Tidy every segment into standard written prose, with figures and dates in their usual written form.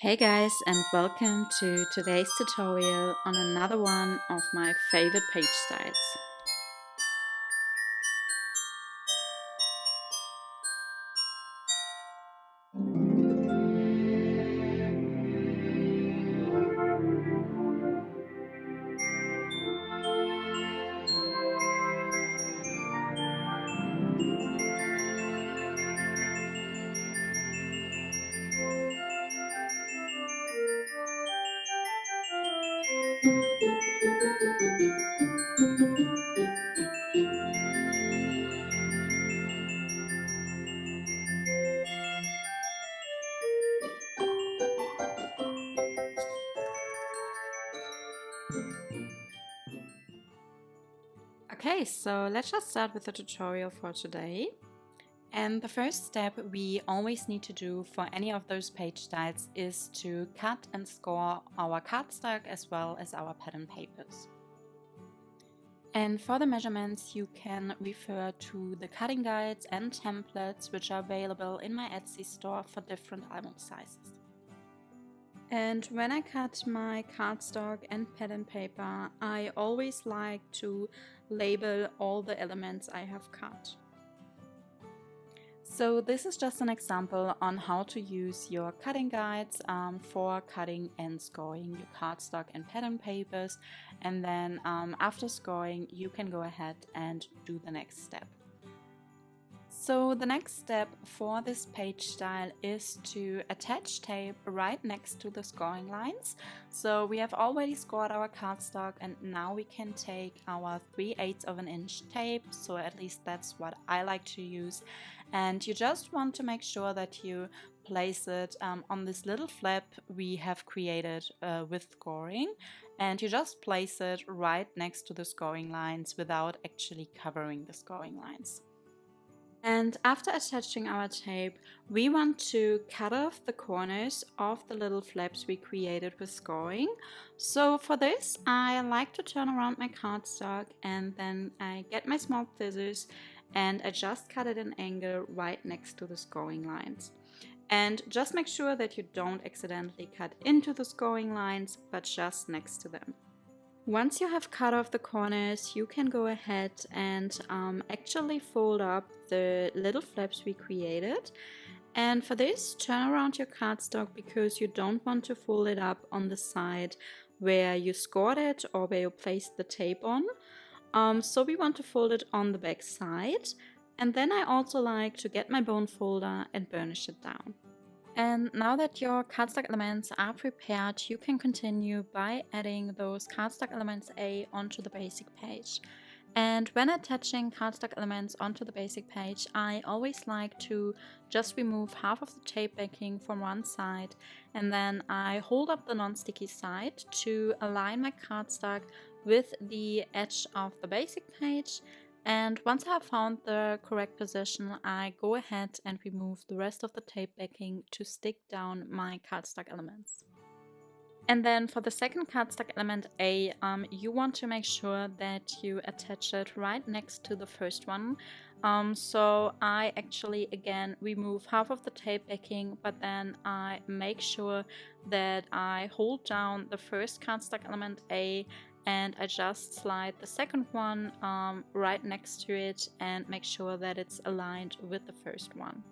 Hey guys, and welcome to today's tutorial on another one of my favorite page styles. Okay, so let's just start with the tutorial for today. And the first step we always need to do for any of those page styles is to cut and score our cardstock as well as our pattern papers. And for the measurements, you can refer to the cutting guides and templates which are available in my Etsy store for different album sizes. And when I cut my cardstock and pattern paper, I always like to label all the elements I have cut. So this is just an example on how to use your cutting guides for cutting and scoring your cardstock and pattern papers. And then after scoring, you can go ahead and do the next step. So the next step for this page style is to attach tape right next to the scoring lines. So we have already scored our cardstock and now we can take our 3/8 of an inch tape, so at least that's what I like to use. And you just want to make sure that you place it on this little flap we have created with scoring, and you just place it right next to the scoring lines without actually covering the scoring lines. And after attaching our tape, we want to cut off the corners of the little flaps we created with scoring. So for this, I like to turn around my cardstock and then I get my small scissors and I just cut it an angle right next to the scoring lines. And just make sure that you don't accidentally cut into the scoring lines, but just next to them. Once you have cut off the corners, you can go ahead and actually fold up the little flaps we created. And for this, turn around your cardstock because you don't want to fold it up on the side where you scored it or where you placed the tape on. So we want to fold it on the back side. And then I also like to get my bone folder and burnish it down. And now that your cardstock elements are prepared, you can continue by adding those cardstock elements A onto the basic page. And when attaching cardstock elements onto the basic page, I always like to just remove half of the tape backing from one side, and then I hold up the non-sticky side to align my cardstock with the edge of the basic page. And once I have found the correct position, I go ahead and remove the rest of the tape backing to stick down my cardstock elements. And then for the second cardstock element A, you want to make sure that you attach it right next to the first one. So I actually again remove half of the tape backing, but then I make sure that I hold down the first cardstock element A and I just slide the second one right next to it and make sure that it's aligned with the first one.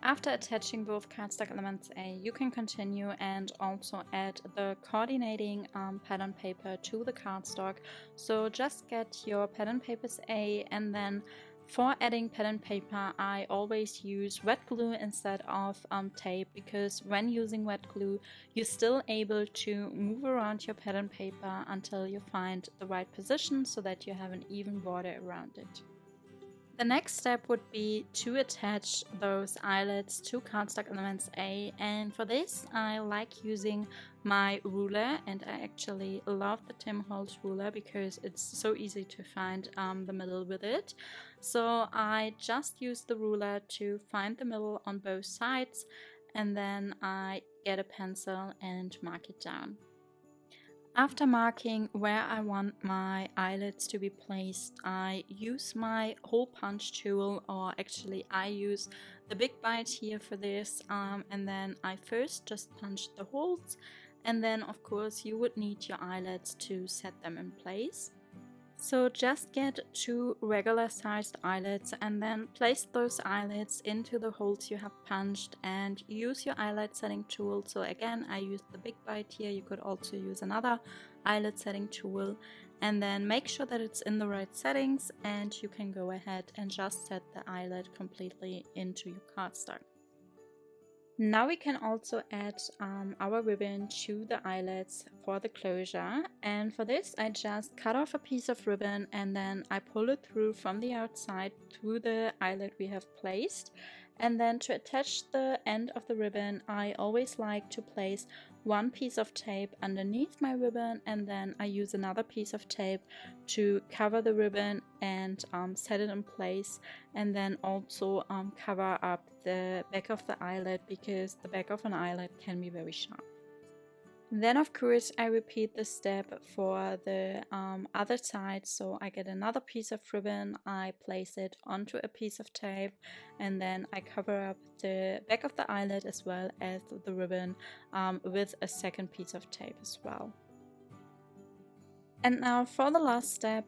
After attaching both cardstock elements A, you can continue and also add the coordinating pattern paper to the cardstock. So just get your pattern papers A, and then for adding pattern paper, I always use wet glue instead of tape, because when using wet glue, you're still able to move around your pattern paper until you find the right position so that you have an even border around it. The next step would be to attach those eyelets to cardstock elements A, and for this I like using my ruler, and I actually love the Tim Holtz ruler because it's so easy to find the middle with it. So I just use the ruler to find the middle on both sides, and then I get a pencil and mark it down. After marking where I want my eyelets to be placed, I use my hole punch tool, or actually I use the big bite here for this, and then I first just punched the holes, and then of course you would need your eyelets to set them in place. So just get 2 regular sized eyelets and then place those eyelets into the holes you have punched and use your eyelet setting tool. So again, I used the big bite here. You could also use another eyelet setting tool, and then make sure that it's in the right settings, and you can go ahead and just set the eyelet completely into your cardstock. Now we can also add our ribbon to the eyelets for the closure, and for this I just cut off a piece of ribbon and then I pull it through from the outside through the eyelet we have placed. And then to attach the end of the ribbon, I always like to place one piece of tape underneath my ribbon, and then I use another piece of tape to cover the ribbon and set it in place, and then also cover up the back of the eyelet, because the back of an eyelet can be very sharp. Then of course I repeat this step for the other side. So I get another piece of ribbon, I place it onto a piece of tape, and then I cover up the back of the eyelet as well as the ribbon with a second piece of tape as well. And now for the last step,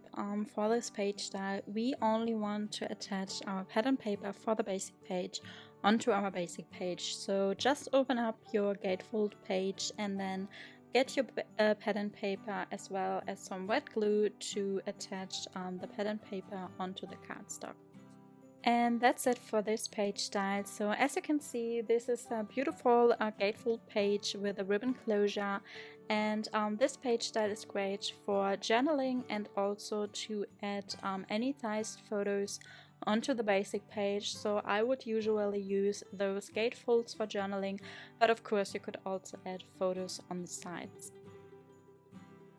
for this page style, we only want to attach our pattern paper for the basic page onto our basic page. So just open up your gatefold page and then get your pattern paper as well as some wet glue to attach the pattern paper onto the cardstock. And that's it for this page style. So as you can see, this is a beautiful gatefold page with a ribbon closure, and this page style is great for journaling and also to add any sized photos onto the basic page. So I would usually use those gatefolds for journaling, but of course you could also add photos on the sides.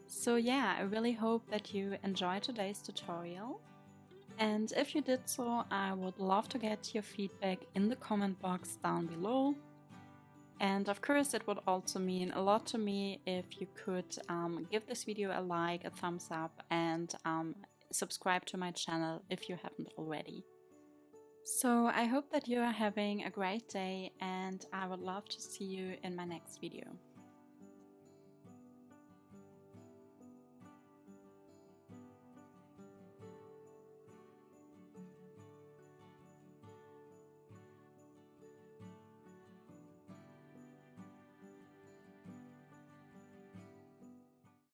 So yeah, I really hope that you enjoyed today's tutorial. And if you did so, I would love to get your feedback in the comment box down below. And of course, it would also mean a lot to me if you could give this video a like, a thumbs up, and subscribe to my channel if you haven't already. So I hope that you are having a great day, and I would love to see you in my next video.